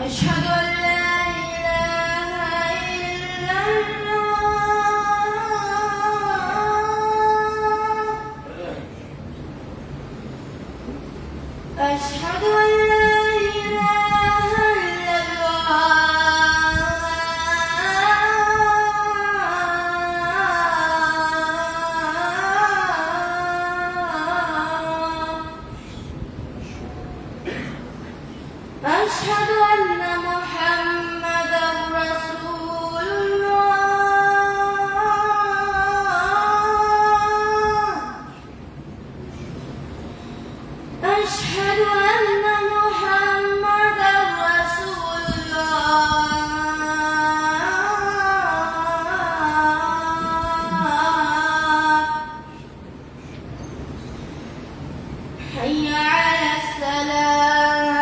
أشهد أن لا إله إلا الله أشهد أن لا إله إلا الله أشهد أن محمدًا رسول الله أشهد أن محمدًا رسول الله حي على السلام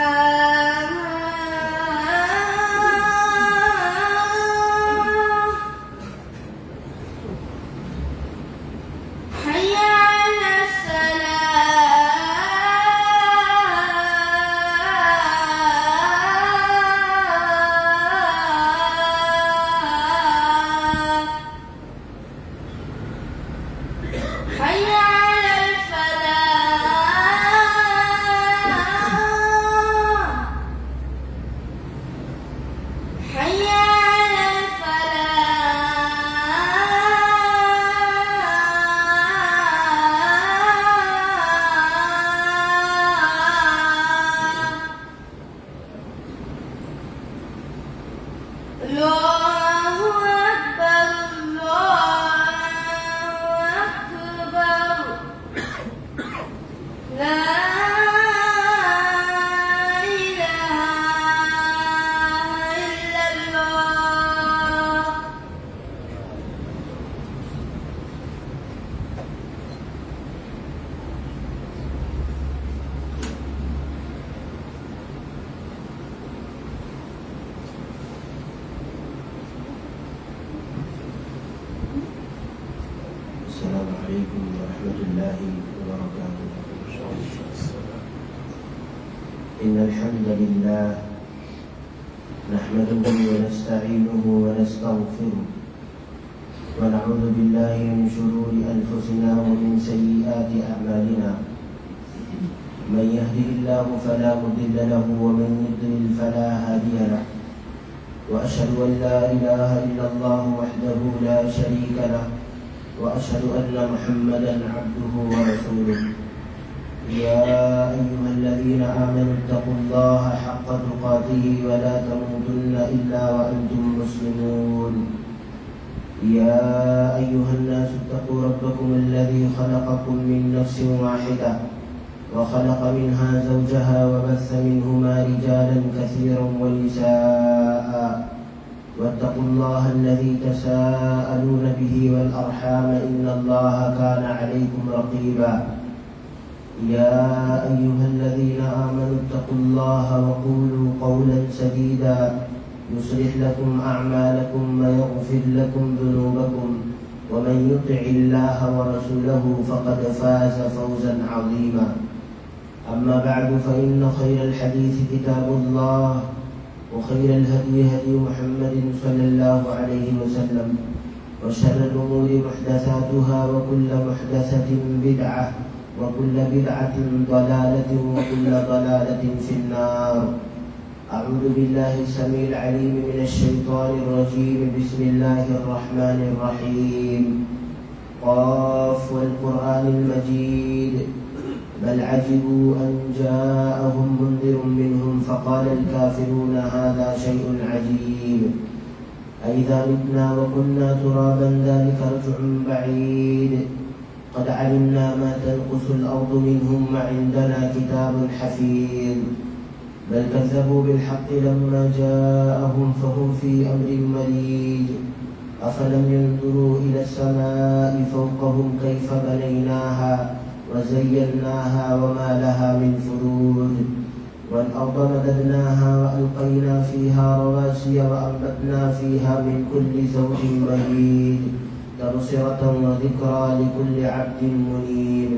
حي على السلام حي على الفلاح حي على الفلاح الله أكبر الله أكبر لا إله إلا الله السلام عليكم ورحمة الله وبركاته. إن الحمد لله نحمده ونستعينه ونستغفره ونعوذ بالله من شرور أنفسنا ومن سيئات أعمالنا. من يهده الله فلا مضل له ومن يضلل فلا هادي له. وأشهد أن لا إله إلا الله وحده لا شريك له وأشهد أن محمدًا عبده ورسوله. يا أيها الذين آمنوا اتقوا الله حق تقاته ولا تموتن إلا وأنتم مسلمون. يا أيها الناس اتقوا ربكم الذي خلقكم من نفس واحدة وخلق منها زوجها وبث منهما رجالا كثيرا ونساء. واتقوا الله الذي تساءلون به والأرحام إن الله كان عليكم رقيبا. يا أيها الذين آمنوا اتقوا الله وقولوا قولا سديدا يصلح لكم أعمالكم ويغفر لكم ذنوبكم ومن يطع الله ورسوله فقد فاز فوزا عظيما. أما بعد فإن خير الحديث كتاب الله وخير الهدي هدي محمد صلى الله عليه وسلم وشر الأمور محدثاتها وكل محدثة بدعة وكل بدعة ضلالة وكل ضلالة في النار. أعوذ بالله السميع العليم من الشيطان الرجيم. بسم الله الرحمن الرحيم. قاف والقرآن المجيد بل عجبوا أن جاءهم منذر منهم فقال الكافرون هذا شيء عجيب أئذا متنا وكنا ترابا ذلك رجع بعيد قد علمنا ما تنقص الأرض منهم وعندنا كتاب حفيظ بل كذبوا بالحق لما جاءهم فهم في أمر مريج أفلم ينظروا إلى السماء فوقهم كيف بنيناها وزيناها وما لها من فروج والأرض مددناها وألقينا فيها رواسي وأنبتنا فيها من كل زوج بهيج تبصرة وذكرى لكل عبد منيب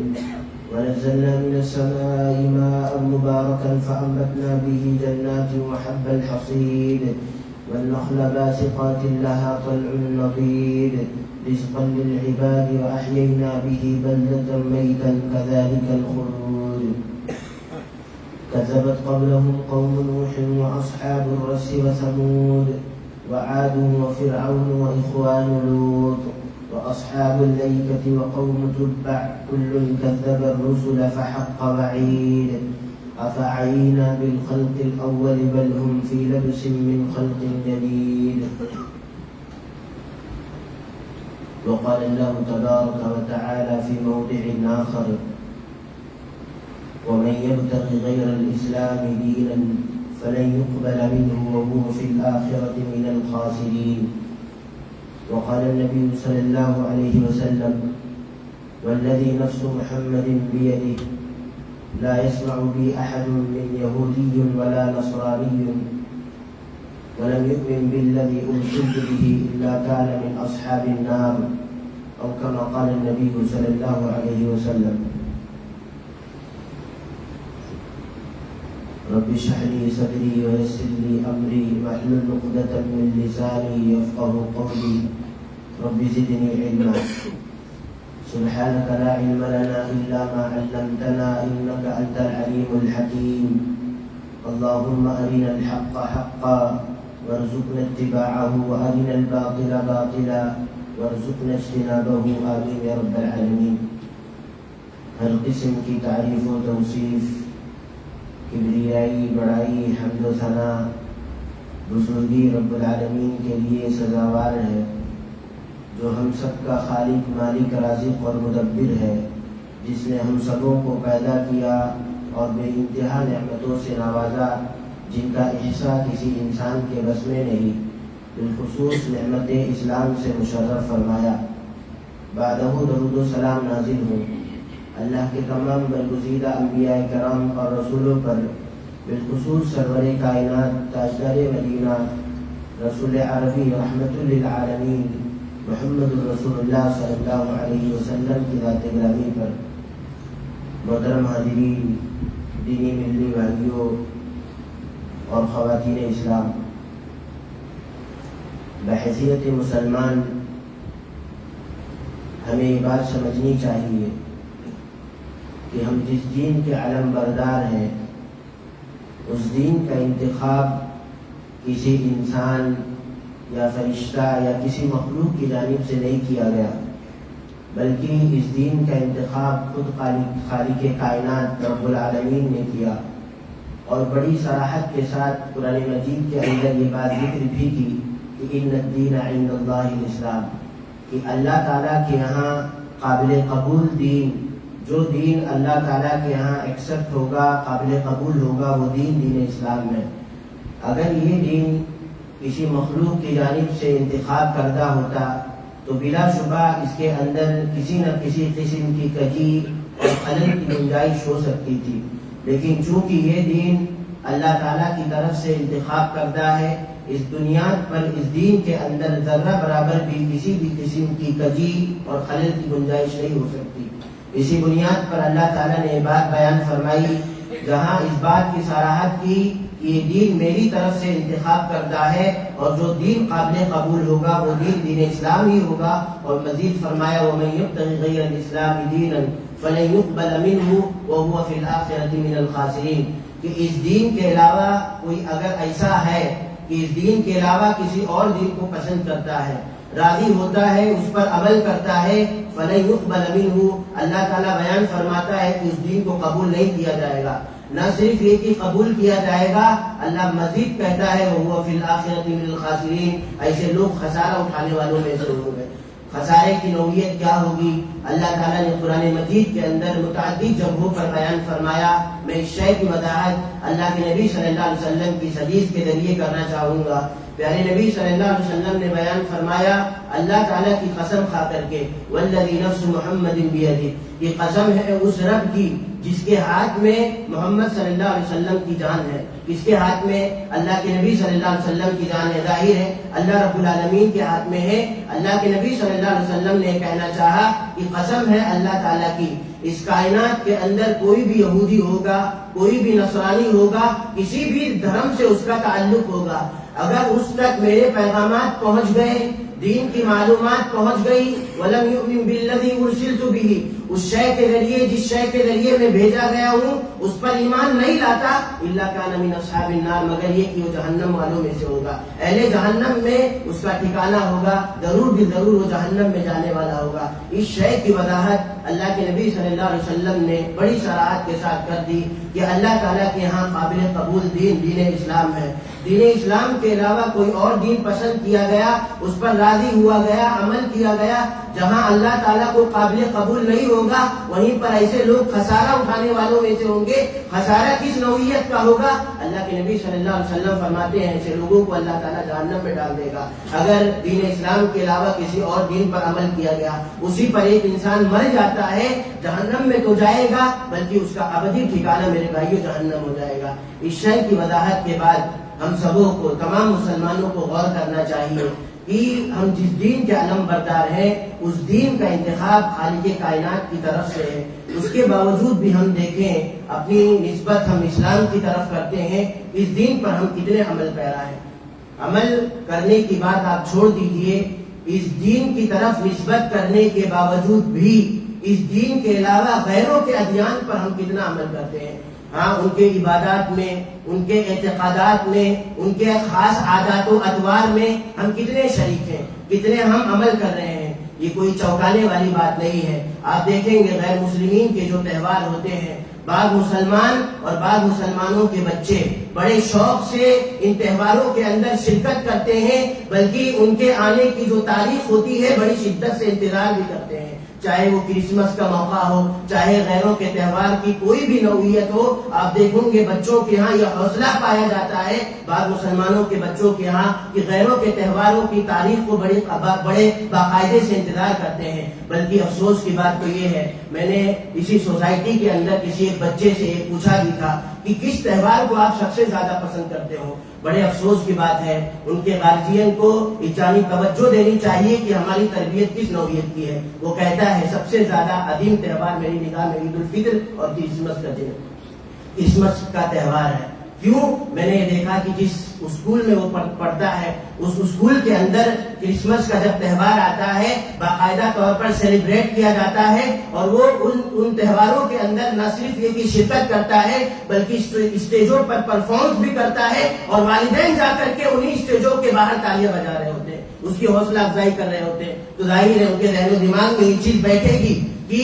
ونزلنا من السماء ماء مباركا فأنبتنا به جنات وحب الحصيد والنخل باسقات لها طلع نضيد رزقا للعباد وأحيينا به بلدة ميتا كذلك الخلود كذبت قبلهم قوم نوح وأصحاب الرس وثمود وعاد وفرعون وإخوان لوط وأصحاب الأيكة وقوم تبع كل كذب الرسل فحق وعيد أفعينا بالخلق الأول بل هم في لبس من خلق جديد وقال الله تبارك وتعالى في موضع آخر ومن يبتغ غير الإسلام دينا فلن يقبل منه وهو في الآخرة من الخاسرين وقال النبي صلى الله عليه وسلم والذي نفس محمد بيده لا يسمع بي أحد من يهودي ولا نصراني ولم يؤمن بالذي أرسلت به إلا كان من أصحاب النار أو كما قال النبي صلى الله عليه وسلم رب اشرح لي صدري ويسر لي أمري واحلل عقدة من لساني يفقهوا قولي رب زدني علما سبحانك لا علم لنا إلا ما علمتنا إنك أنت العليم الحكيم اللهم أرنا الحق حقا وارزقنا اتباعه وأرنا الباطل باطلا وارزقنا اجتنابه آمين يا رب العالمين ہر قسم کی تعریف و توصیف کبریائی بڑائی حمد و ثنا بزرگی رب العالمین کے لیے سزاوار ہے جو ہم سب کا خالق مالک رازق اور مدبر ہے جس نے ہم سبوں کو پیدا کیا اور بے انتہا نعمتوں سے نوازا جن کا احصاء کسی انسان کے بس میں نہیں بالخصوص نعمت اسلام سے مشرف فرمایا بعدہ درود و سلام نازل ہوں اللہ کے تمام برگزیدہ انبیاء کرام اور رسولوں پر بالخصوص سرور کائنات تاجدار مدینہ رسول عربی رحمت للعالمین محمد رسول اللہ صلی اللہ علیہ وسلم کی ذات گرامی پر محترم حاضرین دینی ملی بھائیوں اور خواتین اسلام بحیثیت مسلمان ہمیں یہ بات سمجھنی چاہیے کہ ہم جس دین کے علم بردار ہیں اس دین کا انتخاب کسی انسان یا فرشتہ یا کسی مخلوق کی جانب سے نہیں کیا گیا بلکہ اس دین کا انتخاب خود خالق کائنات رب العالمین نے کیا اور بڑی صراحت کے ساتھ قرآن مجید کے اندر یہ بات ذکر بھی کی کہ ان الدین عند اللہ الاسلام کہ اللہ تعالیٰ کے یہاں قابل قبول دین جو دین اللہ تعالیٰ کے یہاں ایکسپٹ ہوگا قابل قبول ہوگا وہ دین اسلام میں اگر یہ دین کسی مخلوق کی جانب سے انتخاب کردہ ہوتا تو بلا شبہ اس کے اندر کسی نہ کسی قسم کی کجی اور خلل کی گنجائش ہو سکتی تھی لیکن چونکہ یہ دین اللہ تعالیٰ کی طرف سے انتخاب کردہ ہے اس دنیا پر اس دین کے اندر ذرہ برابر بھی کسی بھی قسم کی کجی اور خلل کی گنجائش نہیں ہو سکتی اسی بنیاد پر اللہ تعالیٰ نے یہ بات بیان فرمائی جہاں اس بات کی صراحت کی کہ یہ دین میری طرف سے انتخاب کردہ ہے اور جو دین قابل قبول ہوگا وہ دین اسلام ہی ہوگا اور مزید فرمایا وَمَن يَبْتَغِ غَيْرَ الْإِسْلَامِ دِينًا فَلَن يُقْبَلَ مِنْهُ وَهُوَ فِي الْآخِرَةِ مِنَ الْخَاسِرِينَ کہ اس دین کے علاوہ کوئی اگر ایسا ہے کہ اس دین کے علاوہ کسی اور دین کو پسند کرتا ہے راضی ہوتا ہے اس پر عمل کرتا ہے فَلَن يُقْبَلَ مِنْهُ اللہ تعالیٰ بیان فرماتا ہے کہ اس دین کو قبول نہیں کیا جائے گا نہ صرف یہ کہ قبول کیا جائے گا اللہ مزید کہتا ہے وَهُوَ فِي الْآخِرَةِ مِنَ الْخَاسِرِينَ ایسے لوگ خسارہ اٹھانے والوں میں سے ہوں گے خسارے کی نوعیت کیا ہوگی اللہ تعالیٰ نے قرآن مجید کے اندر متعدد جگہوں پر بیان فرمایا میں اس شے کی وضاحت اللہ کے نبی صلی اللہ علیہ وسلم کی حدیث کے ذریعے کرنا چاہوں گا پیارے نبی صلی اللہ علیہ وسلم نے بیان فرمایا اللہ تعالیٰ کی قسم کھا کر کے والذی نفس محمد بیدہ، یہ قسم ہے اس رب کی جس کے ہاتھ میں محمد صلی اللہ علیہ وسلم کی جان ہے. کس کے ہاتھ میں؟ اللہ کے نبی صلی اللہ علیہ وسلم کی جان ہے. ظاہر ہے اللہ رب العالمین کے ہاتھ میں ہے. اللہ کے نبی صلی اللہ علیہ وسلم نے کہنا چاہا کہ قسم ہے اللہ تعالیٰ کی، اس کائنات کے اندر کوئی بھی یہودی ہوگا، کوئی بھی نصرانی ہوگا، کسی بھی دھرم سے اس کا تعلق ہوگا، اگر اس تک میرے پیغامات پہنچ گئے، دین کی معلومات پہنچ گئی، وَلَمْ يُؤْمِنْ بِالَّذِي أُرْسِلْتُ بِهِ، اس شے کے ذریعے جس شے کے ذریعے میں بھیجا گیا ہوں اس پر ایمان نہیں لاتا، إِلَّا كَانَ مِنْ أَصْحَابِ النَّارِ، مگر یہ کہ وہ جہنم والوں میں سے ہوگا، اہل جہنم میں اس کا ٹھکانہ ہوگا، ضرور بھی ضرور وہ جہنم میں جانے والا ہوگا. اس شے کی وضاحت اللہ کے نبی صلی اللہ علیہ وسلم نے بڑی صراحت کے ساتھ کر دی کہ اللہ تعالیٰ کے ہاں قابل قبول دین اسلام ہے. دین اسلام کے علاوہ کوئی اور دین پسند کیا گیا، اس پر راضی ہوا گیا، عمل کیا گیا، جہاں اللہ تعالیٰ کو قابل قبول نہیں ہوگا وہیں پر ایسے لوگ خسارہ اٹھانے والوں میں سے ہوں گے. خسارہ کس نوعیت کا ہوگا؟ اللہ کے نبی صلی اللہ علیہ وسلم فرماتے ہیں ایسے لوگوں کو اللہ تعالیٰ جہنم میں ڈال دے گا. اگر دین اسلام کے علاوہ کسی اور دین پر عمل کیا گیا، اسی پر ایک انسان مر جاتا ہے، جہنم میں تو جائے گا بلکہ اس کا ابدی ٹھکانہ میرے بھائیوں جہنم ہو جائے گا. اس شے کی وضاحت کے بعد ہم سبوں کو، تمام مسلمانوں کو غور کرنا چاہیے کہ ہم جس دین کے علم بردار ہیں اس دین کا انتخاب خالق کائنات کی طرف سے ہے. اس کے باوجود بھی ہم دیکھیں اپنی نسبت ہم اسلام کی طرف کرتے ہیں، اس دین پر ہم کتنے عمل پیرا ہیں. عمل کرنے کی بات آپ چھوڑ دیجئے، اس دین کی طرف نسبت کرنے کے باوجود بھی اس دین کے علاوہ غیروں کے ادیان پر ہم کتنا عمل کرتے ہیں. ہاں، ان کے عبادات میں، ان کے اعتقادات میں، ان کے خاص عادات و اطوار میں ہم کتنے شریک ہیں، کتنے ہم عمل کر رہے ہیں. یہ کوئی چوکانے والی بات نہیں ہے. آپ دیکھیں گے غیر مسلمین کے جو تہوار ہوتے ہیں، بعض مسلمان اور بعض مسلمانوں کے بچے بڑے شوق سے ان تہواروں کے اندر شرکت کرتے ہیں، بلکہ ان کے آنے کی جو تاریخ ہوتی ہے بڑی شدت سے انتظار بھی کرتے ہیں. چاہے وہ کرسمس کا موقع ہو، چاہے غیروں کے تہوار کی کوئی بھی نوعیت ہو، آپ دیکھیں گے بچوں کے ہاں یہ حوصلہ پایا جاتا ہے بعض مسلمانوں کے بچوں کے ہاں کہ غیروں کے تہواروں کی تاریخ کو بڑے باقاعدے سے انتظار کرتے ہیں. بلکہ افسوس کی بات تو یہ ہے، میں نے اسی سوسائٹی کے اندر کسی ایک بچے سے یہ پوچھا بھی تھا کہ کس تہوار کو آپ سب سے زیادہ پسند کرتے ہو. بڑے افسوس کی بات ہے، ان کے گارجین کو اس جانب توجہ دینی چاہیے کہ ہماری تربیت کس نوعیت کی ہے. وہ کہتا ہے سب سے زیادہ عظیم تہوار میری نگاہ میں عید الفطر اور کرسمس کا تہوار ہے. کیوں؟ میں نے یہ دیکھا کہ جس اسکول میں وہ پڑھتا ہے اس اسکول کے اندر کرسمس کا جب تہوار آتا ہے باقاعدہ طور پر سیلیبریٹ کیا جاتا ہے، اور وہ ان تہواروں کے اندر نہ صرف یہ کہ شرکت کرتا ہے بلکہ اسٹیجوں پر پرفارمنس بھی کرتا ہے، اور والدین جا کر کے انہی اسٹیجوں کے باہر تالیاں بجا رہے ہوتے ہیں، اس کی حوصلہ افزائی کر رہے ہوتے ہیں. تو ظاہر ہے ان کے ذہن و دماغ میں یہ چیز بیٹھے گی کہ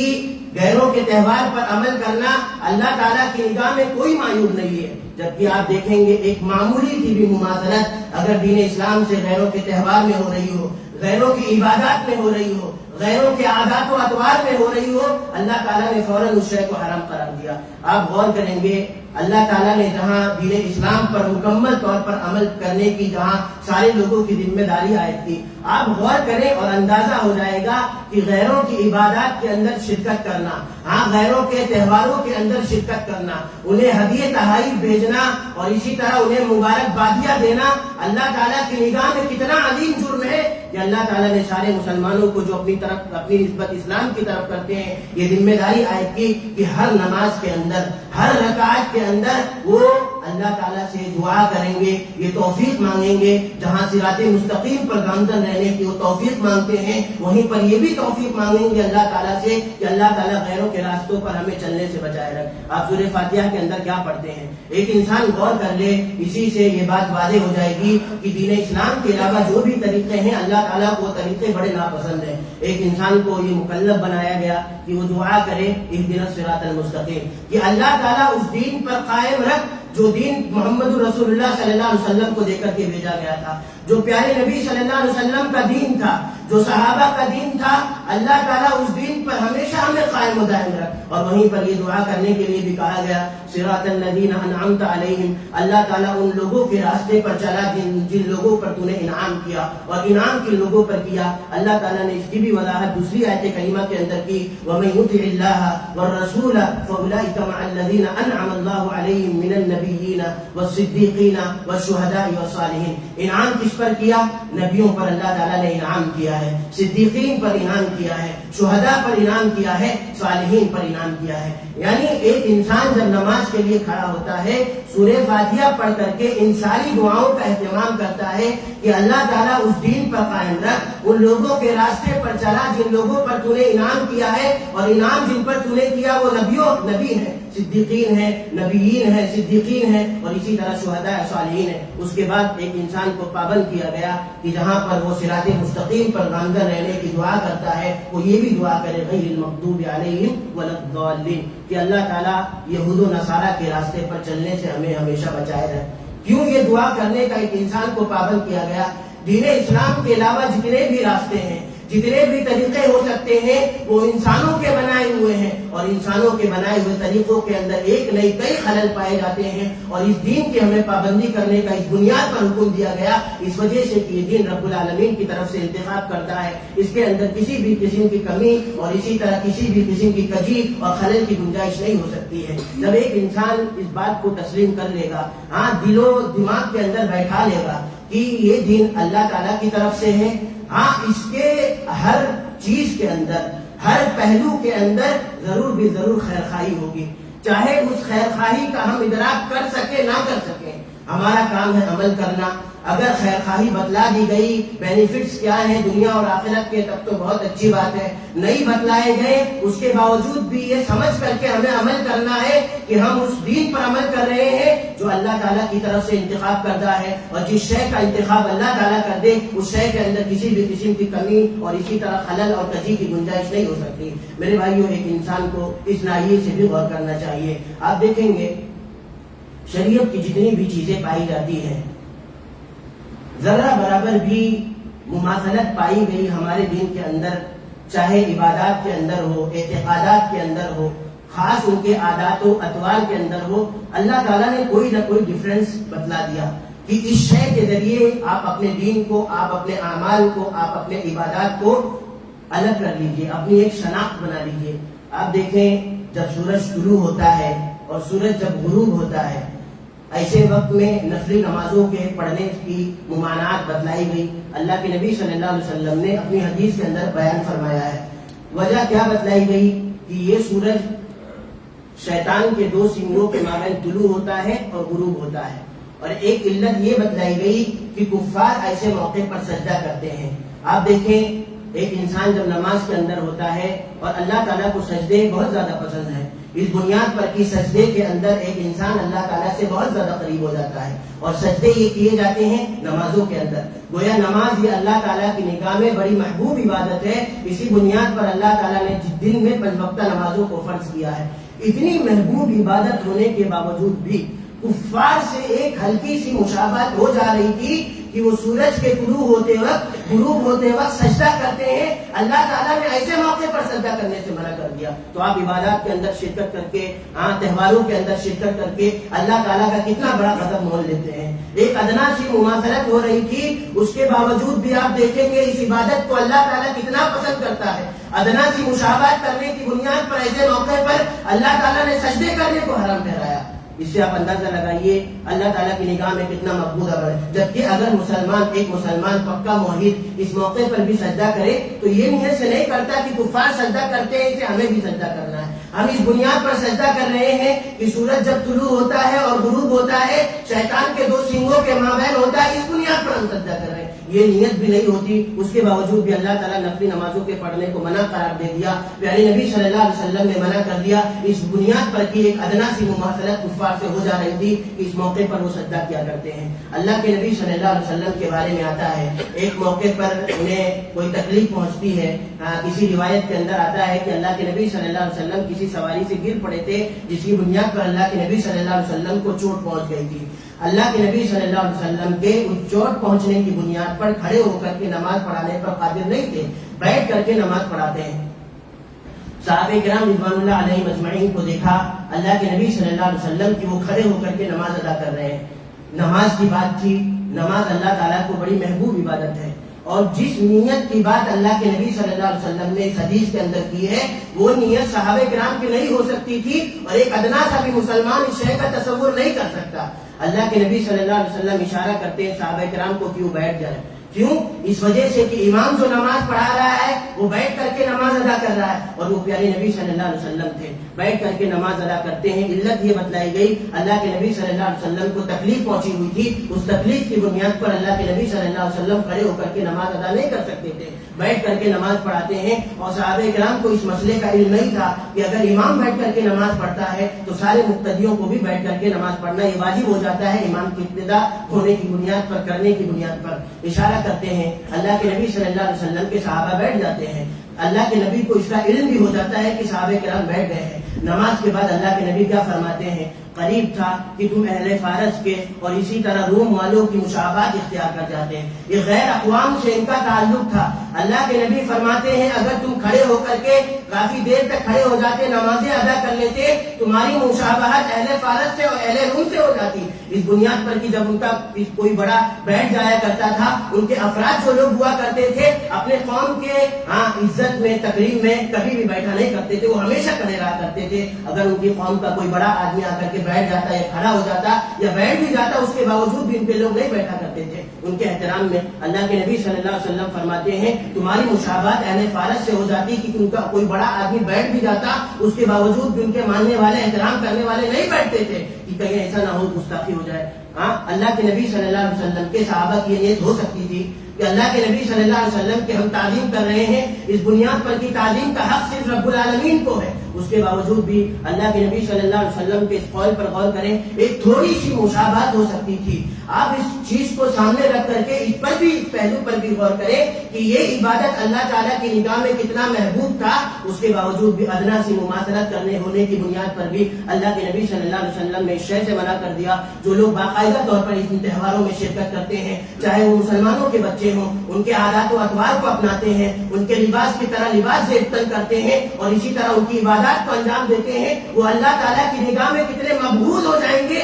غیروں کے تہوار پر عمل کرنا اللہ تعالیٰ کی نگاہ میں کوئی معیوب نہیں ہے. جبکہ آپ دیکھیں گے ایک معمولی سی بھی مماثلت اگر دین اسلام سے غیروں کے تہوار میں ہو رہی ہو، غیروں کی عبادات میں ہو رہی ہو، غیروں کے عادات و اطوار میں ہو رہی ہو، اللہ تعالیٰ نے فوراً اس شے کو حرام قرار دیا. آپ غور کریں گے اللہ تعالیٰ نے جہاں دین اسلام پر مکمل طور پر عمل کرنے کی جہاں سارے لوگوں کی ذمہ داری عائد کی، آپ غور کریں اور اندازہ ہو جائے گا کہ غیروں کی عبادات کے اندر شرکت کرنا، ہاں غیروں کے تہواروں کے اندر شرکت کرنا، انہیں ہدیے تحائف بھیجنا اور اسی طرح انہیں مبارکبادیاں دینا اللہ تعالیٰ کی نگاہ میں کتنا عظیم جرم ہے. کہ اللہ تعالیٰ نے سارے مسلمانوں کو جو اپنی نسبت اسلام کی طرف کرتے ہیں یہ ذمہ داری عائد کی کہ ہر نماز کے اندر، ہر رکعت کے اندر وہ اللہ تعالیٰ سے دعا کریں گے، یہ توفیق مانگیں گے. جہاں صراط مستقیم پر گامزن رہنے کی وہ توفیق مانگتے ہیں، وہیں پر یہ بھی توفیق مانگیں گے اللہ تعالیٰ سے کہ اللہ تعالیٰ غیروں کے راستوں پر ہمیں چلنے سے بچائے رکھ. آپ سورہ فاتحہ کے اندر کیا پڑھتے ہیں؟ ایک انسان غور کر لے، اسی سے یہ بات واضح ہو جائے گی کہ دین اسلام کے علاوہ جو بھی طریقے ہیں اللہ تعالیٰ کو وہ طریقے بڑے ناپسند ہیں. ایک انسان کو یہ مکلف بنایا گیا کہ وہ دعا کرے اہدنا الصراط المستقیم، کہ اللہ تعالیٰ اس دین پر قائم رکھ جو دین محمد رسول اللہ صلی اللہ علیہ وسلم کو دے کر کے بھیجا گیا تھا، جو پیارے نبی صلی اللہ علیہ وسلم کا دین تھا، جو صحابہ کا دین تھا اللہ تعالیٰ اس دین پر ہمیشہ ہمیں قائم و دائم رکھ. اور وہیں پر یہ دعا کرنے کے لیے بھی کہا گیا صراط الذین انعمت علیہم, اللہ تعالیٰ ان لوگوں کے راستے پر چلا جن لوگوں پر تو نے انعام کیا. اور انعام کن لوگوں پر کیا؟ اللہ تعالیٰ نے اس کی بھی وضاحت دوسری آیت کریمہ کے اندر کی, وَمَن يُطِعِ اللَّهَ وَالرَّسُولَ فَأُولَٰئِكَ مَعَ الَّذِينَ أَنْعَمَ اللَّهُ عَلَيْهِم مِّنَ النَّبِيِّينَ وَالصِّدِّيقِينَ وَالشُّهَدَاءِ وَالصَّالِحِينَ. انعام کس پر کیا؟ نبیوں پر اللہ تعالیٰ نے انعام کیا ہے, صدیقین پر انعام کیا ہے, شہداء پر انعام کیا ہے, صالحین پر انعام کیا ہے. یعنی ایک انسان جب نماز کے لیے کھڑا ہوتا ہے سورہ فاتحہ پڑھ کر کے ان ساری دعاؤں کا اہتمام کرتا ہے کہ اللہ تعالیٰ اس دین پر قائم رکھ, ان لوگوں کے راستے پر چلا جن لوگوں پر تو نے انعام کیا ہے, اور انعام جن پر تو نے کیا وہ نبی ہیں, صدیقین ہیں, نبیین ہیں, صدیقین ہیں, اور اسی طرح شہداء صالحین ہیں. اس کے بعد ایک انسان کو پابند کیا گیا کہ جہاں پر وہ صراط مستقیم پر گامزن رہنے کی دعا کرتا ہے وہ یہ بھی دعا کرے غیر المغضوب علیہم ولا الضالین, کہ اللہ تعالیٰ یہود و نصارہ کے راستے پر چلنے سے ہمیں ہمیشہ بچائے رہے. کیوں یہ دعا کرنے کا ایک انسان کو پابند کیا گیا؟ دین اسلام کے علاوہ جتنے بھی راستے ہیں, جتنے بھی طریقے ہو سکتے ہیں وہ انسانوں کے بنائے ہوئے ہیں, اور انسانوں کے بنائے ہوئے طریقوں کے اندر ایک نہیں کئی خلل پائے جاتے ہیں. اور اس دین کی ہمیں پابندی کرنے کا اس بنیاد پر حکم دیا گیا اس وجہ سے کہ یہ دین رب العالمین کی طرف سے انتخاب کرتا ہے, اس کے اندر کسی بھی قسم کی کمی اور اسی طرح کسی بھی قسم کی کجی اور خلل کی گنجائش نہیں ہو سکتی ہے. جب ایک انسان اس بات کو تسلیم کر لے گا, ہاں دل و دماغ کے اندر بیٹھا لے گا کہ یہ دین اللہ تعالیٰ کی طرف سے ہے, ہاں اس کے ہر چیز کے اندر, ہر پہلو کے اندر ضرور بھی ضرور خیر خواہی ہوگی, چاہے اس خیر خواہی کا ہم ادراک کر سکے نہ کر سکیں. ہمارا کام ہے عمل کرنا. اگر خیر خواہی بتلا دی گئی, بینیفٹس کیا ہیں دنیا اور آخرت کے, تب تو بہت اچھی بات ہے. نہیں بتلائے گئے اس کے باوجود بھی یہ سمجھ کر کے ہمیں عمل کرنا ہے کہ ہم اس دین پر عمل کر رہے ہیں جو اللہ تعالیٰ کی طرف سے انتخاب کردہ ہے, اور جس شے کا انتخاب اللہ تعالیٰ کر دے اس شے کے اندر کسی بھی قسم کی کمی اور اسی طرح خلل اور کجی کی گنجائش نہیں ہو سکتی. میرے بھائیوں, ایک انسان کو اس ناحیے سے بھی غور کرنا چاہیے. آپ دیکھیں گے شریعت کی جتنی بھی چیزیں پائی جاتی ہیں ذرا برابر بھی مماثلت پائی گئی ہمارے دین کے اندر, چاہے عبادات کے اندر ہو, اعتقادات کے اندر ہو, خاص ان کے عادات و اطوار کے اندر ہو. اللہ تعالیٰ نے کوئی نہ کوئی ڈفرینس بتلا دیا کہ اس شے کے ذریعے آپ اپنے دین کو, آپ اپنے اعمال کو, آپ اپنے عبادات کو الگ کر لیجئے, اپنی ایک شناخت بنا لیجئے. آپ دیکھیں جب سورج طلوع ہوتا ہے اور سورج جب غروب ہوتا ہے, ایسے وقت میں نفلی نمازوں کے پڑھنے کی ممانعت بتلائی گئی. اللہ کے نبی صلی اللہ علیہ وسلم نے اپنی حدیث کے اندر بیان فرمایا ہے. وجہ کیا بتلائی گئی کہ یہ سورج شیطان کے دو سنگوں کے مابین طلوع ہوتا ہے اور غروب ہوتا ہے. اور ایک علت یہ بتلائی گئی کہ کفار ایسے موقع پر سجدہ کرتے ہیں. آپ دیکھیں ایک انسان جب نماز کے اندر ہوتا ہے اور اللہ تعالیٰ کو سجدے بہت زیادہ پسند ہے, اس بنیاد پر کہ سجدے کے اندر ایک انسان اللہ تعالیٰ سے بہت زیادہ قریب ہو جاتا ہے, اور سجدے یہ کیے جاتے ہیں نمازوں کے اندر. گویا نماز یہ اللہ تعالیٰ کی نگاہ میں بڑی محبوب عبادت ہے. اسی بنیاد پر اللہ تعالیٰ نے دن میں 5 وقتہ نمازوں کو فرض کیا ہے. اتنی محبوب عبادت ہونے کے باوجود بھی کفار سے ایک ہلکی سی مشابہت ہو جا رہی تھی کہ وہ سورج کے طلوع ہوتے وقت, غروب ہوتے وقت سجدہ کرتے ہیں. اللہ تعالیٰ نے ایسے موقع پر سجدہ کرنے سے منع کر دیا. تو آپ عبادات کے اندر شرکت کر کے, تہواروں کے اندر شرکت کر کے اللہ تعالیٰ کا کتنا بڑا قدم مول لیتے ہیں. ایک ادنا سی مماثلت ہو رہی تھی, اس کے باوجود بھی آپ دیکھیں گے اس عبادت کو اللہ تعالیٰ کتنا پسند کرتا ہے. ادنا سی مشابہت کرنے کی بنیاد پر ایسے موقع پر اللہ تعالیٰ نے سجدے کرنے کو حرام ٹھہرایا. اس سے آپ اندازہ لگائیے اللہ تعالیٰ کی نگاہ میں کتنا مقبول عمل ہے. جبکہ اگر ایک مسلمان پکا موحد اس موقع پر بھی سجدہ کرے تو یہ نیت سے نہیں کرتا کہ کفار سجدہ کرتے ہیں اسے ہمیں بھی سجدہ کرنا ہے. ہم اس بنیاد پر سجدہ کر رہے ہیں کہ سورج جب طلوع ہوتا ہے اور غروب ہوتا ہے شیطان کے 2 سنگوں کے مابین ہوتا ہے, اس بنیاد پر ہم سجدہ کر رہے ہیں. یہ نیت بھی نہیں ہوتی, اس کے باوجود بھی اللہ تعالیٰ نفلی نمازوں کے پڑھنے کو منع قرار دے دیا. پیارے نبی صلی اللہ علیہ وسلم نے منع کر دیا اس بنیاد پر کہ ایک ادنا سی مماثلت کفار سے ہو جا رہی تھی کہ اس موقع پر وہ سجدہ کیا کرتے ہیں. اللہ کے نبی صلی اللہ علیہ وسلم کے بارے میں آتا ہے ایک موقع پر انہیں کوئی تکلیف پہنچتی ہے. کسی روایت کے اندر آتا ہے کہ اللہ کے نبی صلی اللہ علیہ وسلم کسی سواری سے گر پڑے تھے جس کی بنیاد پر اللہ کے نبی صلی اللہ علیہ وسلم کو چوٹ پہنچ گئی تھی. اللہ کے نبی صلی اللہ علیہ وسلم کے اس چوٹ پہنچنے کی بنیاد پر کھڑے ہو کر کے نماز پڑھانے پر قادر نہیں تھے، بیٹھ کر کے نماز پڑھاتے ہیں۔ صحابہ کرام رضوان اللہ علیہ مجمعین کو دیکھا اللہ کے نبی صلی اللہ علیہ وسلم کی وہ کھڑے ہو کر کے نماز ادا کر رہے ہیں۔ نماز کی بات تھی، نماز اللہ تعالیٰ کو بڑی محبوب عبادت ہے، اور جس نیت کی بات اللہ کے نبی صلی اللہ علیہ وسلم نے اس حدیث کے اندر کی ہے وہ نیت صحابہ کرام کی نہیں ہو سکتی تھی، اور ایک ادنا سا بھی مسلمان اس شے کا تصور نہیں کر سکتا۔ اللہ کے نبی صلی اللہ علیہ وسلم اشارہ کرتے ہیں صحابہ کرام کو کیوں بیٹھ جائے، کیوں؟ اس وجہ سے کہ امام جو نماز پڑھا رہا ہے وہ بیٹھ کر کے نماز ادا کر رہا ہے، اور وہ پیارے نبی صلی اللہ علیہ وسلم تھے، بیٹھ کر کے نماز ادا کرتے ہیں۔ علت یہ بتلائی گئی اللہ کے نبی صلی اللہ علیہ وسلم کو تکلیف پہنچی ہوئی تھی، اس تکلیف کی بنیاد پر اللہ کے نبی صلی اللہ علیہ وسلم کھڑے ہو کر کے نماز ادا نہیں کر سکتے تھے، بیٹھ کر کے نماز پڑھاتے ہیں۔ اور صحابہ کرام کو اس مسئلے کا علم نہیں تھا کہ اگر امام بیٹھ کر کے نماز پڑھتا ہے تو سارے مقتدیوں کو بھی بیٹھ کر کے نماز پڑھنا یہ واجب ہو جاتا ہے، امام کی ابتدا ہونے کی بنیاد پر، کرنے کی بنیاد پر۔ اشارہ کرتے ہیں اللہ کے نبی صلی اللہ علیہ وسلم کے صحابہ بیٹھ جاتے ہیں، اللہ کے نبی کو اس کا علم بھی ہو جاتا ہے کہ صحابہ کرام بیٹھ گئے ہیں۔ نماز کے بعد اللہ کے نبی کیا فرماتے ہیں، قریب تھا کہ تم اہل فارس کے اور اسی طرح روم والوں کی مشابہت اختیار کر جاتے ہیں، یہ غیر اقوام سے ان کا تعلق تھا۔ اللہ کے نبی فرماتے ہیں اگر تم کھڑے ہو کر کے کافی دیر تک کھڑے ہو جاتے، نمازیں ادا کر لیتے، تمہاری مشابہت اہل فارس سے اور اہل روم سے ہو جاتی، اس بنیاد پر کہ جب ان کا کوئی بڑا بیٹھ جایا کرتا تھا، ان کے افراد جو لوگ ہوا کرتے تھے اپنے قوم کے عزت میں، تقریب میں کبھی بھی بیٹھا نہیں کرتے تھے، وہ ہمیشہ کھڑے رہا کرتے تھے۔ اگر ان کی قوم کا کوئی بڑا آدمی آ کر کے بیٹھ جاتا یا کھڑا ہو جاتا یا بیٹھ بھی جاتا، اس کے باوجود بھی ان پہ لوگ نہیں بیٹھا کرتے تھے ان کے احترام میں۔ اللہ کے نبی صلی اللہ علیہ وسلم فرماتے ہیں تمہاری مشابہت اہل فارس سے ہو جاتی کہ ان کا کوئی بڑا آدمی بیٹھ بھی جاتا، اس کے باوجود بھی ان کے ماننے والے، احترام کرنے والے نہیں بیٹھتے تھے کہ کہیں ایسا نہ ہو گستاخی ہو جائے۔ اللہ کے نبی صلی اللہ علیہ وسلم کے صحابہ کی نیت ہو سکتی تھی کہ اللہ کے نبی صلی اللہ علیہ وسلم کے ہم تعظیم کر رہے ہیں، اس بنیاد پر کی تعظیم کا حق صرف رب العالمین کو ہے، اس کے باوجود بھی اللہ کے نبی صلی اللہ علیہ وسلم کے اس قول پر غور کریں، ایک تھوڑی سی مشابہت ہو سکتی تھی۔ آپ اس چیز کو سامنے رکھ کر کے اس پر بھی، اس پہلو پر بھی غور کریں کہ یہ عبادت اللہ تعالیٰ کی نگاہ میں کتنا محبوب تھا، اس کے باوجود بھی ادنا سی مماثلت کرنے ہونے کی بنیاد پر بھی اللہ کے نبی صلی اللہ علیہ وسلم نے اس شے سے منع کر دیا۔ جو لوگ باقاعدہ طور پر ان تہواروں میں شرکت کرتے ہیں، چاہے وہ مسلمانوں کے بچے ہوں، ان کے عادات و اطوار کو اپناتے ہیں، ان کے لباس کی طرح لباس سے ابتل کرتے ہیں اور اسی طرح ان کی عبادات کو انجام دیتے ہیں، وہ اللہ تعالیٰ کی نگاہ میں کتنے مقبول ہو جائیں گے،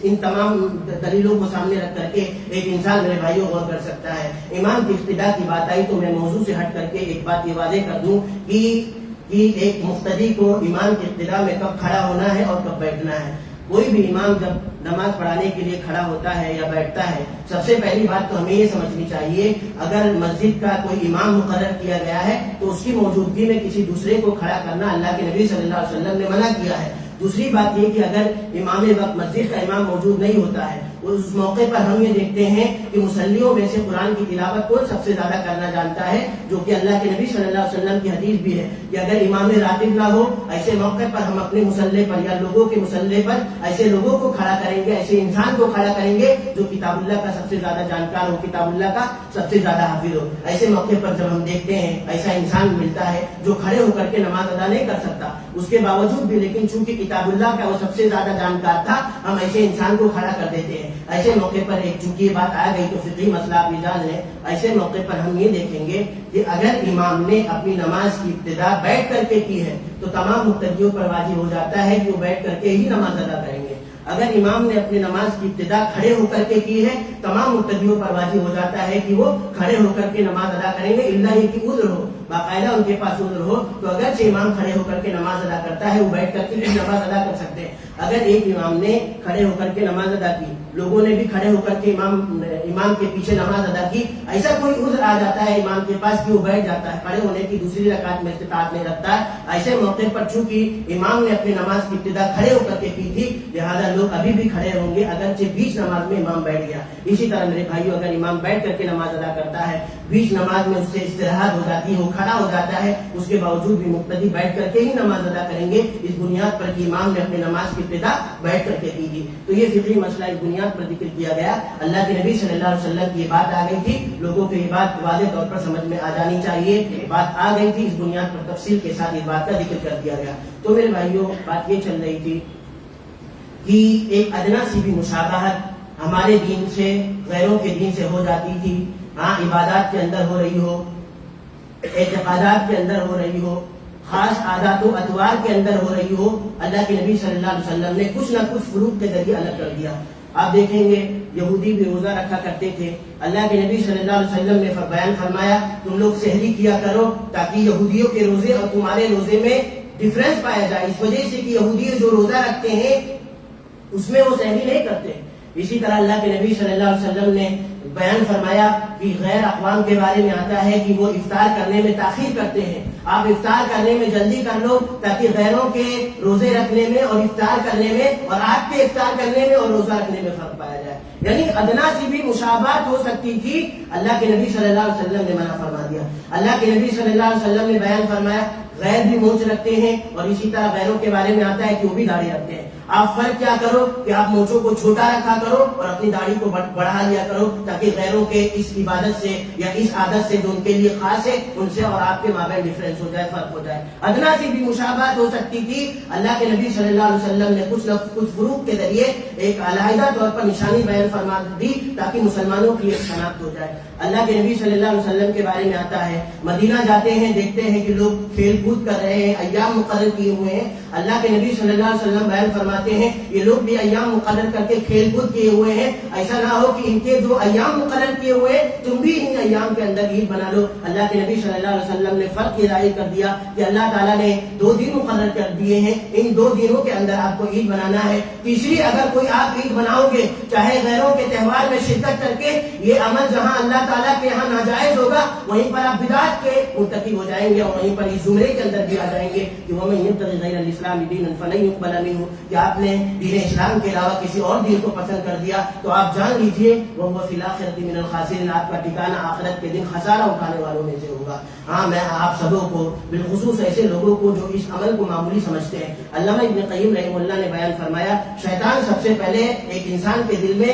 ان تمام دلیلوں کو سامنے رکھ کر کے ایک انسان میرے بھائیوں غور کر سکتا ہے۔ امام کی ابتدا کی بات آئی تو میں موضوع سے ہٹ کر کے ایک بات یہ واضح کر دوں کہ ایک مقتدی کو امام کی ابتدا میں کب کھڑا ہونا ہے اور کب بیٹھنا ہے۔ کوئی بھی امام جب نماز پڑھانے کے لیے کھڑا ہوتا ہے یا بیٹھتا ہے، سب سے پہلی بات تو ہمیں یہ سمجھنی چاہیے اگر مسجد کا کوئی امام مقرر کیا گیا ہے تو اس کی موجودگی میں کسی دوسرے کو کھڑا کرنا اللہ کے نبی صلی اللہ علیہ وسلم نے منع کیا ہے۔ دوسری بات یہ کہ اگر امام وقت مسجد کا امام موجود نہیں ہوتا ہے، اس موقع پر ہم یہ دیکھتے ہیں کہ مصلیوں میں سے قرآن کی تلاوت کون سب سے زیادہ کرنا جانتا ہے، جو کہ اللہ کے نبی صلی اللہ علیہ وسلم کی حدیث بھی ہے کہ اگر امام راتب نہ ہو، ایسے موقع پر ہم اپنے مصلی پر یا لوگوں کے مصلی پر ایسے لوگوں کو کھڑا کریں گے، ایسے انسان کو کھڑا کریں گے جو کتاب اللہ کا سب سے زیادہ جانکار ہو، کتاب اللہ کا سب سے زیادہ حافظ ہو۔ ایسے موقع پر جب ہم دیکھتے ہیں ایسا انسان ملتا ہے جو کھڑے ہو کر کے نماز ادا نہیں کر سکتا، اس کے باوجود بھی لیکن چونکہ کتاب اللہ کا وہ سب سے زیادہ جانکار تھا، ہم ایسے انسان کو کھڑا کر دیتے ہیں۔ ایسے موقع پر ایک چونکہ یہ بات آ گئی تو فقہی مسئلہ آپ جان لیں، ایسے موقع پر ہم یہ دیکھیں گے کہ اگر امام نے اپنی نماز کی ابتدا بیٹھ کر کے کی ہے تو تمام مقتدیوں پر واجب ہو جاتا ہے کہ وہ بیٹھ کر کے ہی نماز ادا کریں گے۔ اگر امام نے اپنی نماز کی ابتدا کھڑے ہو کر کے کی ہے، تمام مقتدیوں پر واجب ہو جاتا ہے کہ وہ کھڑے ہو کر کے نماز ادا کریں گے، الا یہ کہ عذر ہو، باقاعدہ ان کے پاس عذر ہو تو اگرچہ امام کھڑے ہو کر کے نماز ادا کرتا ہے، وہ بیٹھ کر کے بھی نماز ادا کر سکتے ہیں۔ اگر ایک امام نے کھڑے ہو کر کے نماز ادا کی، لوگوں نے بھی کھڑے ہو کر کے امام کے پیچھے نماز ادا کی، ایسا کوئی عذر آ جاتا ہے امام کے پاس کہ وہ بیٹھ جاتا ہے، کھڑے ہونے کی دوسری رکعت میں استطاعت نہیں رکھتا ہے، ایسے موقع پر چونکہ امام نے اپنی نماز کی ابتدا کھڑے ہو کر کے کی تھی، لہٰذا لوگ ابھی بھی کھڑے ہوں گے اگرچہ بیچ نماز میں امام بیٹھ گیا۔ اسی طرح میرے بھائیو، اگر امام بیٹھ کر کے نماز ادا کرتا ہے، بیچ نماز میں اس سے استراحت ہو جاتی ہے، وہ کھڑا ہو جاتا ہے، اس کے باوجود بھی مقتدی بیٹھ کر کے ہی نماز ادا کریں گے، اس بنیاد پر کہ امام نے اپنی نماز کی ابتدا بیٹھ کر کے کی تھی۔ تو یہ فقہی مسئلہ اس بنیاد پر ذکر کیا گیا۔ اللہ کے نبی صلی اللہ علیہ وسلم کی یہ بات آ گئی تھی، لوگوں کو یہ بات واضح طور پر سمجھ میں آ جانی چاہیے، بات آ گئی تھی، اس بنیاد پر تفصیل کے ساتھ اس بات کا ذکر کر دیا گیا۔ تو میرے بھائیوں، بات یہ چل رہی تھی کہ ایک ادنا سی بھی مشابہت ہمارے دین سے غیروں کے دین سے ہو جاتی تھی. ہاں عبادات کے اندر ہو رہی ہو, اعتقادات کے اندر ہو رہی ہو, خاص عادات و اطوار کے اندر ہو رہی ہو, اللہ کے نبی صلی اللہ علیہ وسلم نے کچھ نہ کچھ فروق کے ذریعے الگ کر دیا. آپ دیکھیں گے یہودی بھی روزہ رکھا کرتے تھے. اللہ کے نبی صلی اللہ علیہ وسلم نے بیان فرمایا تم لوگ سحری کیا کرو تاکہ یہودیوں کے روزے اور تمہارے روزے میں ڈفرینس پایا جائے, اس وجہ سے کہ یہودی جو روزہ رکھتے ہیں اس میں وہ سحری نہیں کرتے. اسی طرح اللہ کے نبی صلی اللہ علیہ وسلم نے بیان فرمایا کہ غیر اقوام کے بارے میں آتا ہے کہ وہ افطار کرنے میں تاخیر کرتے ہیں. آپ افطار کرنے میں جلدی کر لو تاکہ غیروں کے روزے رکھنے میں اور افطار کرنے میں اور آپ کے افطار کرنے میں اور روزہ رکھنے میں فرق پایا جائے. یعنی ادنا سی بھی مشابہت ہو سکتی تھی, اللہ کے نبی صلی اللہ علیہ وسلم نے منع فرما دیا. اللہ کے نبی صلی اللہ علیہ وسلم نے بیان فرمایا غیر بھی مونچھ رکھتے ہیں اور اسی طرح غیروں کے بارے میں آتا ہے کہ وہ بھی داڑھی رکھتے ہیں. آپ فرق کیا کرو کہ آپ مونچھوں کو چھوٹا رکھا کرو اور اپنی داڑھی کو بڑھا لیا کرو تاکہ غیروں کے اس عبادت سے یا اس عادت سے جو ان کے لیے خاص ہے ان سے اور آپ کے مابین ڈفرینس ہو جائے, فرق ہو جائے. ادنا سی بھی مشابہت ہو سکتی تھی. اللہ کے نبی صلی اللہ علیہ وسلم نے کچھ نہ کچھ فروق کے ذریعے ایک علیحدہ طور پر نشانی بیان فرما دی تاکہ مسلمانوں کی ایک شناخت ہو جائے. اللہ کے نبی صلی اللہ علیہ وسلم کے بارے میں آتا ہے مدینہ جاتے ہیں دیکھتے ہیں کہ لوگ کھیل کود کر رہے ہیں, ایام مقرر کیے ہوئے ہیں. اللہ کے نبی صلی اللہ علیہ وسلم بیان فرماتے ہیں یہ لوگ بھی ایام مقرر کر کے کھیل کود کیے ہوئے ہیں, ایسا نہ ہو کہ ان کے جو ایام مقرر کیے ہوئے تم بھی ان ایام کے اندر عید بنا لو. اللہ کے نبی صلی اللہ علیہ وسلم نے فرق یہ ظاہر کر دیا کہ اللہ تعالیٰ نے 2 دن مقرر کر دیے ہیں, ان 2 دنوں کے اندر آپ کو عید بنانا ہے. تیسری اگر کوئی آپ عید بناؤ گے چاہے غیروں کے تہوار میں شرکت کر کے, یہ عمل جہاں اللہ تعالیٰ کے یہاں ناجائز ہوگا وہیں پر آپ بدعت کے مرتکب ہو جائیں گے اور وہیں پر اس زمرے کے اندر بھی آ جائیں گے کہ وَمَن يَبْتَغِ غَيْرَ الْإِسْلَامِ دِينًا فَلَن يُقْبَلَ مِنْهُ, کہ آپ نے دین اسلام کے علاوہ کسی اور دین کو پسند کر دیا تو آپ جان لیجئے وَهُوَ فِي الْآخِرَةِ مِنَ الْخَاسِرِينَ, آپ کا ٹھکانہ آخرت کے دن خسارہ اٹھانے والوں میں سے ہوگا. ہاں میں آپ سبوں کو بالخصوص ایسے لوگوں کو جو اس عمل کو معمولی سمجھتے ہیں, علامہ ابن قیم رحمہ اللہ نے بیان فرمایا شیطان سب سے پہلے ایک انسان کے دل میں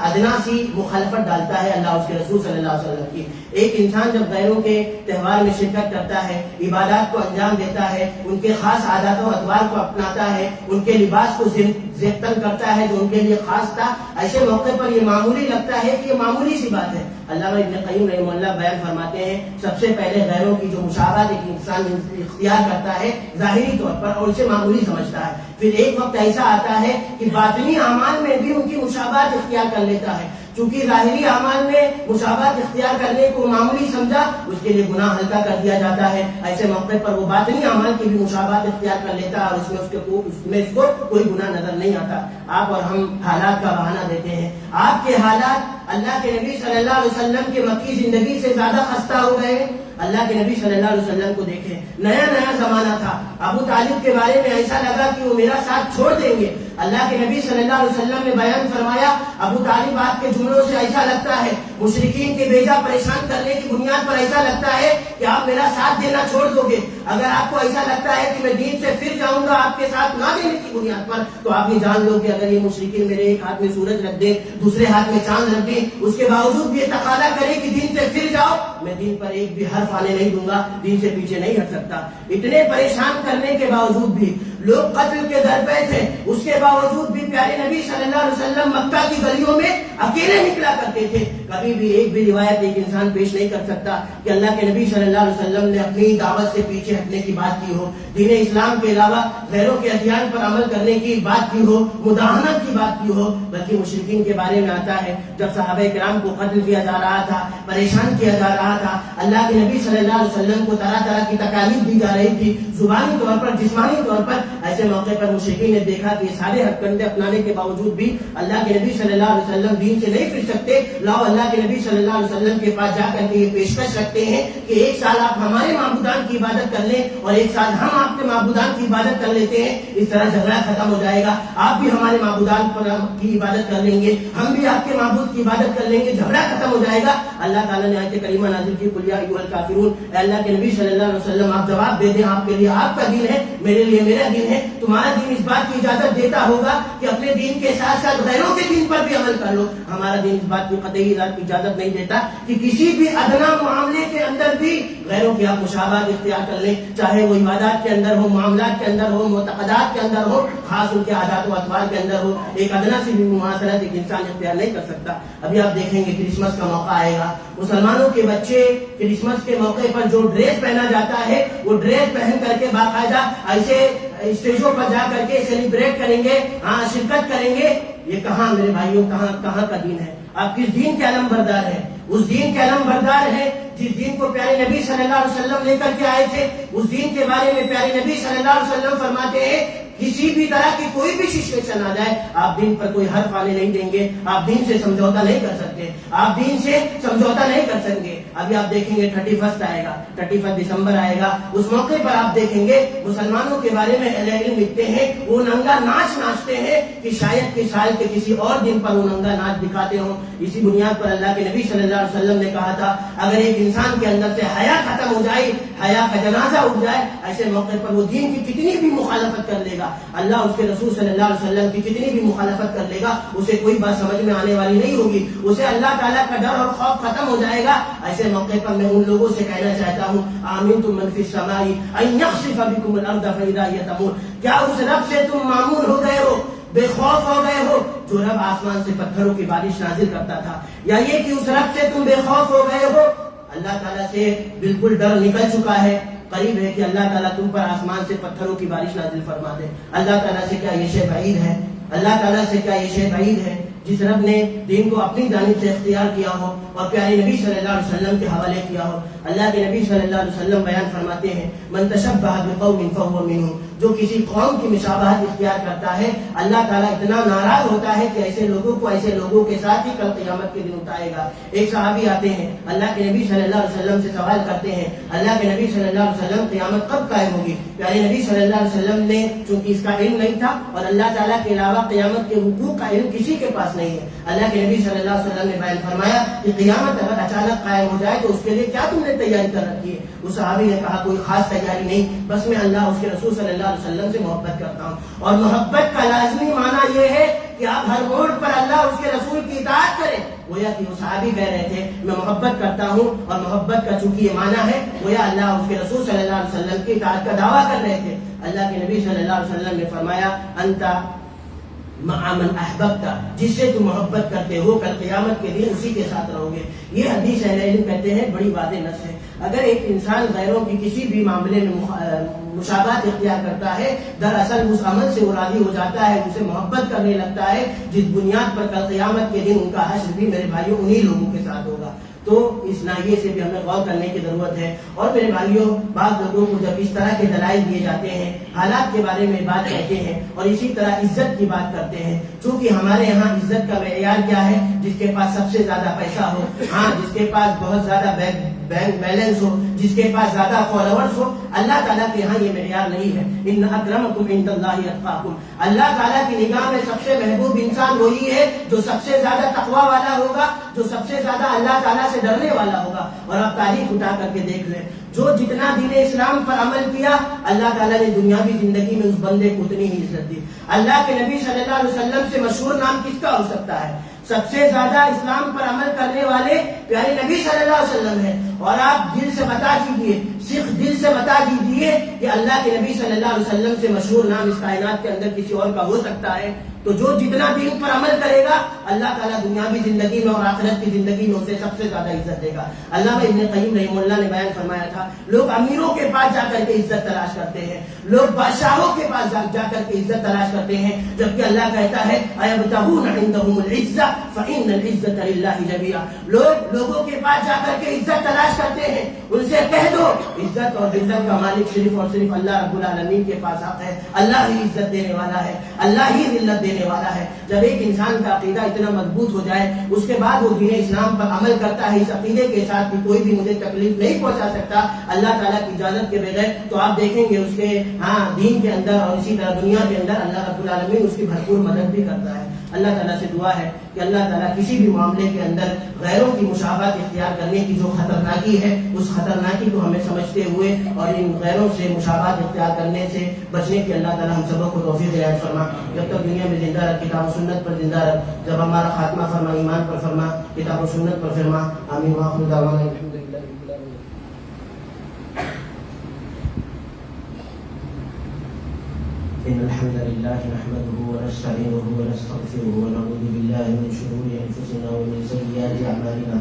ادنا سی مخالفت ڈالتا ہے اللہ اس کے رسول صلی اللہ علیہ وسلم کی. ایک انسان جب غیروں کے تہوار میں شرکت کرتا ہے, عبادات کو انجام دیتا ہے, ان کے خاص عادات و اطوار کو اپناتا ہے, ان کے لباس کو زیبتن کرتا ہے جو ان کے لیے خاص تھا, ایسے موقع پر یہ معمولی لگتا ہے کہ یہ معمولی سی بات ہے. علامہ ابن قیم رحمہ اللہ بیان فرماتے ہیں سب سے پہلے غیروں کی جو مشابہت ایک انسان اختیار کرتا ہے ظاہری طور پر اور اسے معمولی سمجھتا ہے, پھر ایک وقت ایسا آتا ہے کہ باطنی اعمال میں بھی ان کی مشابہت اختیار کر لیتا ہے. چونکہ ظاہری اعمال میں مشابہت اختیار کرنے کو معمولی سمجھا, اس کے لیے گناہ ہلکا کر دیا جاتا ہے. ایسے موقع پر وہ باطنی اعمال کی بھی مشابہت اختیار کر لیتا ہے اور اس میں اس کو کوئی گناہ نظر نہیں آتا. آپ اور ہم حالات کا بہانہ دیتے ہیں. آپ کے حالات اللہ کے نبی صلی اللہ علیہ وسلم کے مکی زندگی سے زیادہ خستہ ہو گئے ہیں. اللہ کے نبی صلی اللہ علیہ وسلم کو دیکھیں, نیا زمانہ تھا. ابو طالب کے بارے میں ایسا لگا کہ وہ میرا ساتھ چھوڑ دیں گے. اللہ کے نبی صلی اللہ علیہ وسلم نے بیان فرمایا ابو طالب آپ کے جملوں سے ایسا لگتا ہے, مشرکین کے بیجا پریشان کرنے کی بنیاد پر ایسا لگتا ہے کہ آپ میرا ساتھ دینا چھوڑ دو گے. اگر آپ کو ایسا لگتا ہے کہ میں دین سے پھر جاؤں گا آپ کے ساتھ نہ دینے کی بنیاد پر, تو آپ یہ جان لو کہ اگر یہ مشرکین میرے ایک ہاتھ میں سورج رکھ دیں دوسرے ہاتھ میں چاند رکھ دیں, اس کے باوجود بھی یہ تقاضا کرے کہ دین سے پھر جاؤ, میں دین پر ایک بھی حرف آنے نہیں دوں گا, دین سے پیچھے نہیں ہٹ سکتا. اتنے پریشان کرنے کے باوجود بھی لوگ قتل کے در پہ تھے, اس کے باوجود بھی پیارے نبی صلی اللہ علیہ وسلم مکہ کی گلیوں میں اکیلے نکلا کرتے تھے. کبھی بھی ایک بھی روایت ایک انسان پیش نہیں کر سکتا کہ اللہ کے نبی صلی اللہ علیہ وسلم نے اپنی دعوت سے پیچھے ہٹنے کی بات کی ہو, دین اسلام کے علاوہ غیروں کے ادیان پر عمل کرنے کی بات کی ہو, مداہنت کی بات کی ہو. بلکہ مشرکین کے بارے میں آتا ہے جب صحابہ کرام کو قتل کیا جا رہا تھا, پریشان کیا جا رہا تھا, اللہ کے نبی صلی اللہ علیہ وسلم کو طرح طرح کی تکالیف دی جا رہی تھی, زبانی طور پر جسمانی طور پر. ایسے موقع پر مشرکین نے دیکھا کہ سارے ہتھ کنڈے اپنانے کے باوجود بھی اللہ کے نبی صلی اللہ علیہ وسلم دین سے نہیں پھر سکتے. لاؤ اللہ کے نبی صلی اللہ علیہ وسلم کے پاس جا کر کے یہ پیشکش رکھتے ہیں کہ ایک سال آپ ہمارے معبودان کی عبادت کر لیں اور ایک سال ہم آپ کے معبودان کی عبادت کر لیتے ہیں, اس طرح جھگڑا ختم ہو جائے گا. آپ بھی ہمارے معبودان کی عبادت کر لیں گے, ہم بھی آپ کے معبود کی عبادت کر لیں گے, جھگڑا ختم ہو جائے گا. اللہ تعالیٰ نے آیت کریمہ نازل کی قل یا ایھا الکافرون, اے اللہ کے نبی صلی اللہ علیہ وسلم آپ جواب دے دیں, آپ کے لیے آپ کا دین ہے, میرے لیے میرا دین ہے. تمہارا دین اس بات کی اجازت دیتا ہوگا کہ اپنے دین کے ساتھ ساتھ غیروں کے دین پر بھی عمل کر لو. ہمارا دین اس بات کی قطعی اجازت نہیں دیتا کہ کسی بھی ادنا معاملے کے اندر بھی غیروں کی آپ مشابہت اختیار کر لیں, چاہے وہ عبادات کے اندر ہو, معاملات کے اندر ہو, معتقدات کے اندر ہو, خاص ان کے عادات و اطوار کے اندر ہو. ایک ادنا سی بھی مماثلت ایک انسان اختیار نہیں کر سکتا. ابھی آپ دیکھیں گے کرسمس کا موقع آئے گا, مسلمانوں کے بچے کرسمس کے موقع پر جو ڈریس پہنا جاتا ہے وہ ڈریس پہن کر کے باقاعدہ ایسے اسٹیجوں پر جا کر کے سیلیبریٹ کریں گے, ہاں شرکت کریں گے. یہ کہاں میرے بھائیوں, کہاں کا دین ہے؟ آپ کس دین کے علم بردار ہیں؟ اس دین کے علم بردار ہیں جس دین کو پیارے نبی صلی اللہ علیہ وسلم لے کر کے آئے تھے. اس دین کے بارے میں پیارے نبی صلی اللہ علیہ وسلم فرماتے ہیں کسی بھی طرح کی کوئی بھی سچویشن آ جائے آپ دین پر کوئی حرف آنے نہیں دیں گے, آپ دین سے سمجھوتا نہیں کر سکتے, آپ دین سے سمجھوتا نہیں کر سکیں گے. ابھی آپ دیکھیں گے 31 آئے گا, 31 دسمبر آئے گا, اس موقع پر آپ دیکھیں گے مسلمانوں کے بارے میں اہل علم لکھتے ہیں وہ ننگا ناچ ناچتے ہیں کہ شاید کہ سال کے کسی اور دن پر وہ ننگا ناچ دکھاتے ہوں. اسی بنیاد پر اللہ کے نبی صلی اللہ علیہ وسلم نے کہا تھا اگر ایک انسان کے اندر سے حیا ختم ہو جائے, حیا کا جنازہ اٹھ جائے, ایسے موقع پر وہ دین کی کتنی بھی مخالفت کر لے گا, اللہ اس کے رسول صلی اللہ علیہ وسلم کی کتنی بھی مخالفت کر لے گا, اسے کوئی بات سمجھ میں آنے والی نہیں ہوگی, اسے اللہ تعالیٰ کا ڈر اور خوف ختم ہو جائے گا. ایسے موقع پر میں ان لوگوں سے کہنا چاہتا ہوں آمنتم من فی السماء ان یخسف بکم الارض فاذا ہی تمور, کیا اس رب سے تم معمور ہو گئے ہو, بے خوف ہو گئے ہو جو رب آسمان سے پتھروں کی بارش نازل کرتا تھا, یا یہ کہ اس رب سے تم بے خوف ہو گئے ہو؟ اللہ تعالیٰ سے بالکل ڈر نکل چکا ہے, قریب ہے کہ اللہ تعالیٰ تم پر آسمان سے پتھروں کی بارش نازل فرما دے. اللہ تعالیٰ سے کیا یہ شے بعید ہے؟ اللہ تعالیٰ سے کیا یہ شے بعید ہے؟ جس رب نے دین کو اپنی جانب سے اختیار کیا ہو اور پیارے نبی صلی اللہ علیہ وسلم کے حوالے کیا ہو. اللہ کے نبی صلی اللہ علیہ وسلم بیان فرماتے ہیں من تشبہ بقوم فہو منہم, جو کسی قوم کی مشابہت اختیار کرتا ہے اللہ تعالیٰ اتنا ناراض ہوتا ہے کہ ایسے لوگوں کے ساتھ ہی کل قیامت کے دن اٹھائے گا. ایک صحابی آتے ہیں اللہ کے نبی صلی اللہ علیہ وسلم سے سوال کرتے ہیں اللہ کے نبی صلی اللہ علیہ وسلم قیامت کب قائم ہوگی؟ پیارے نبی صلی اللہ علیہ وسلم نے چونکہ اس کا علم نہیں تھا اور اللہ تعالیٰ کے علاوہ قیامت کے حقوق کا علم کسی کے پاس نہیں ہے, اللہ کے نبی صلی اللہ علیہ وسلم نے بیان فرمایا کہ قیامت اگر اچانک قائم ہو جائے تو اس کے لیے کیا تم نے تیاری کر رکھی ہے؟ اس صحابی نے کہا کوئی خاص تیاری نہیں, بس میں اللہ اس کے رسول صلی اللہ علیہ وسلم سے محبت کرتا ہوں. اور محبت کا لازمی معنی یہ ہے کہ آپ ہر موڑ پر اللہ اس کے رسول کی اطاعت کریں. گویا کہ وہ صحابی کہہ رہے تھے میں محبت کرتا ہوں, اور محبت کا چونکہ یہ معنی ہے گویا اللہ اس کے رسول صلی اللہ علیہ وسلم کی اطاعت کا دعویٰ کر رہے تھے. اللہ کے نبی صلی اللہ علیہ وسلم نے فرمایا انت مع من احببت, جس سے تم محبت کرتے ہو کل قیامت کے دن اسی کے ساتھ رہو گے. یہ حدیث اہل علم کہتے ہیں بڑی واضح نص ہے. اگر ایک انسان غیروں کی کسی بھی معاملے میں مشابہت اختیار کرتا ہے دراصل اس عمل سے وہ راضی ہو جاتا ہے, اسے محبت کرنے لگتا ہے جس بنیاد پر کل قیامت کے دن ان کا حشر بھی میرے بھائیوں انہی لوگوں کے ساتھ ہوگا. تو اس ناحیے سے بھی ہمیں غور کرنے کی ضرورت ہے. اور میرے بھائیوں بعض لوگوں کو جب اس طرح کے دلائل دیے جاتے ہیں, حالات کے بارے میں بات کہتے ہیں اور اسی طرح عزت کی بات کرتے ہیں, چونکہ ہمارے یہاں عزت کا معیار کیا ہے؟ جس کے پاس سب سے زیادہ پیسہ ہو, ہاں جس کے پاس بہت زیادہ بینک بیلنس ہو, جس کے پاس زیادہ فالوورز ہو. اللہ تعالیٰ کے یہاں یہ معیار نہیں ہے. ان اکرمکم عند اللہ اتقاکم, اللہ تعالیٰ کی نگاہ میں سب سے محبوب انسان وہی ہے جو سب سے زیادہ تقویٰ والا ہوگا, جو سب سے زیادہ اللہ تعالیٰ سے ڈرنے والا ہوگا. اور آپ تاریخ اٹھا کر کے دیکھ لیں, جو جتنا دین اسلام پر عمل کیا اللہ تعالیٰ نے دنیاوی زندگی میں اس بندے کو اتنی ہی عزت دی. اللہ کے نبی صلی اللہ علیہ وسلم سے مشہور نام کس کا ہو سکتا ہے؟ سب سے زیادہ اسلام پر عمل کرنے والے پیارے نبی صلی اللہ علیہ وسلم ہیں. اور آپ دل سے بتا دیجیے, صرف دل سے بتا دیجیے کہ اللہ کے نبی صلی اللہ علیہ وسلم سے مشہور نام اس کائنات کے اندر کسی اور کا ہو سکتا ہے؟ تو جو جتنا دین پر عمل کرے گا اللہ تعالیٰ دنیاوی زندگی میں اور آخرت کی زندگی میں اسے سب سے زیادہ عزت دے گا. علامہ ابن قیم رحمہ اللہ نے بیان فرمایا تھا لوگ امیروں کے پاس جا کر کے عزت تلاش کرتے ہیں, لوگ بادشاہوں کے پاس جا کر کے عزت تلاش کرتے ہیں, جبکہ اللہ کہتا ہے ایبتغون عندهم العزة فإن العزة لله جميعا. لوگ لوگوں کے پاس جا کر کے عزت تلاش کرتے ہیں, ان سے کہہ دو عزت اور ذلت کا مالک صرف اور صرف اللہ رب العالمین کے پاس حق ہے. اللہ ہی عزت دینے والا ہے, اللہ ہی ذلت دینے والا ہے. جب ایک انسان کا عقیدہ اتنا مضبوط ہو جائے اس کے بعد وہ دین اسلام پر عمل کرتا ہے اس عقیدے کے ساتھ کہ کوئی بھی مجھے تکلیف نہیں پہنچا سکتا اللہ تعالیٰ کی اجازت کے بغیر, تو آپ دیکھیں گے اس کے دین کے اندر اور اسی طرح دنیا کے اندر اللہ رب العالمین اس کی بھرپور مدد بھی کرتا ہے. اللہ تعالیٰ سے دعا ہے کہ اللہ تعالیٰ کسی بھی معاملے کے اندر غیروں کی مشابہت اختیار کرنے کی جو خطرناکی ہے اس خطرناکی کو ہمیں سمجھتے ہوئے اور ان غیروں سے مشابہت اختیار کرنے سے بچنے کی اللہ تعالیٰ ہم سب کو توفیق عنایت فرما. جب تک دنیا میں زندہ رکھ کتاب و سنت پر زندہ رکھ, جب ہمارا خاتمہ فرما ایمان پر فرما, کتاب و سنت پر فرما. آمین. وآخر دعوانا الحمدللہ رب العالمین. إن الحمد لله نحمده ونستعينه ونستغفره ونعوذ بالله من شرور أنفسنا ومن سيئات أعمالنا.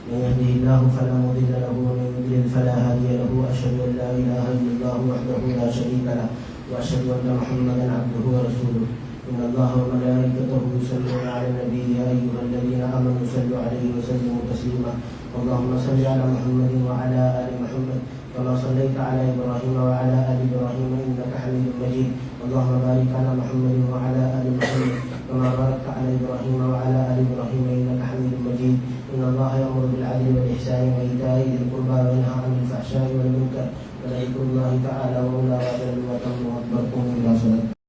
من يهده الله فلا مضل له ومن يضلل فلا هادي له. وأشهد أن لا إله إلا الله وحده لا شريك له وأشهد أن محمدا عبده ورسوله. إن الله وملائكته يصلون على النبي يا أيها الذين آمنوا صلوا عليه وسلموا تسليما. اللهم صل على محمد وعلى آل محمد كما صليت على إبراهيم وعلى آل إبراهيم إنك حميد مجيد. اللهم بارك على محمد وعلى آل محمد كما باركت على إبراهيم وعلى آل إبراهيم إنك حميد مجيد. إن الله يأمر بالعدل والإحسان وإيتاء ذي القربى وينهى عن الفحشاء والمنكر ولذكر الله تعالى وأولى وأجل وأتم وأكبر.